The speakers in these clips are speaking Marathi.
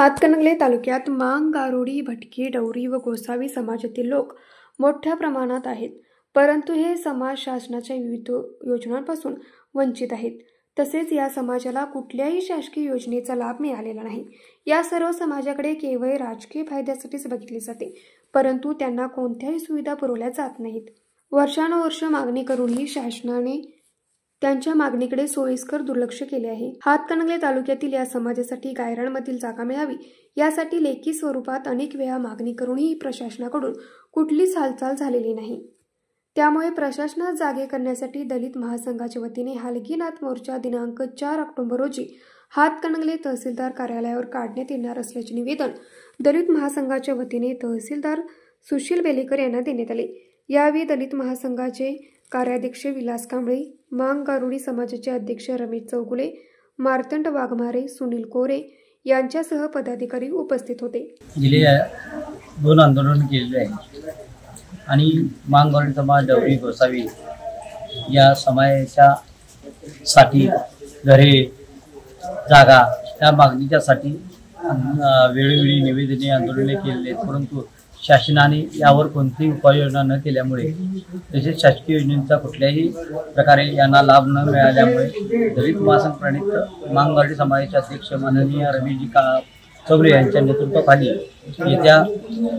हातकणंगले तालुक्यात मांग, गारोडी, भटके, डवरी व गोसावी समाजातील लोक मोठ्या प्रमाणात आहेत, परंतु हे समाज शासनाच्या विविध योजनांपासून वंचित आहेत. तसेच या समाजाला कुठल्याही शासकीय योजनेचा लाभ मिळालेला नाही. या सर्व समाजाकडे केवळ राजकीय फायद्यासाठीच बघितले जाते, परंतु त्यांना कोणत्याही सुविधा पुरवल्या जात नाहीत. वर्षानुवर्ष मागणी करूनही शासनाने त्यांच्या मागणीकडे सोयीस्कर दुर्लक्ष केले आहे. हातकणंगले तालुक्यातील या समाजासाठी गायरानमधील जागा मिळावी यासाठी लेखी स्वरूपात अनेक वेळा मागणी करूनही प्रशासनाकडून कुठलीच हालचाल झालेली नाही. त्यामुळे प्रशासनात जागे करण्यासाठी दलित महासंघाच्या वतीने हलगीनाथ मोर्चा दिनांक 4 ऑक्टोबर रोजी हातकणंगले तहसीलदार कार्यालयावर काढण्यात येणार असल्याचे निवेदन दलित महासंघाच्या वतीने तहसीलदार सुशील बेलेकर यांना देण्यात आले. यावेळी दलित महासंघाचे कार्याध्यक्ष विलास कांबळे, मांग गारुडी समाजाचे अध्यक्ष रमेश चौगुले, मार्तंड वाघमारे, सुनील कोरे यांच्यासह पदाधिकारी उपस्थित होते. गेले 2 आंदोलन केलेले आहे आणि मांग गारुडी समाज, डवरी, गोसावी या समाजासाठी घरे, जागा या मागणीच्यासाठी वेळोवेळी निवेदने, आंदोलने केलेली आहेत, परंतु शासनाने यावर कोणतीही उपाययोजना न केल्यामुळे तसेच शासकीय योजनेचा कुठल्याही प्रकारे यांना लाभ न मिळाल्यामुळे दलित महासंघ प्रणित मांग गारुडी समाजाचे अध्यक्ष माननीय रमेशजी चौगुले यांच्या नेतृत्वाखाली येत्या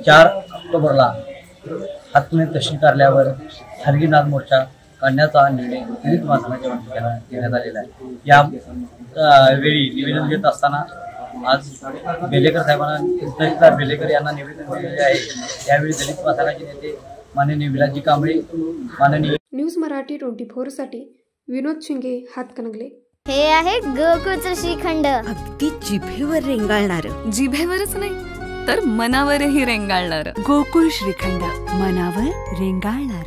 4 ऑक्टोबरला हातकणंगले तहसील कार्यालयावर हलगीनाथ मोर्चा काढण्याचा निर्णय दलित महासंघाच्या वतीने घेण्यात आलेला आहे. या वेळी निवेदन देत असताना आज बेलेकर साहेबांना, तहसीलदार बेलेकर यांना निवेदन दिलेले आहे. यावेळी दलित महासंघाचे नेते माननीय विलासजी कांबळे, माननीय न्यूज मराठी 24 साठी विनोद शिंगे, हातकणंगले. हे आहे गोकुळचं श्रीखंड, अगदी जिभेवर रेंगाळणार. जिभेवरच नाही तर मनावरही रेंगाळणार. गोकुळ श्रीखंड, मनावर रेंगाळणार.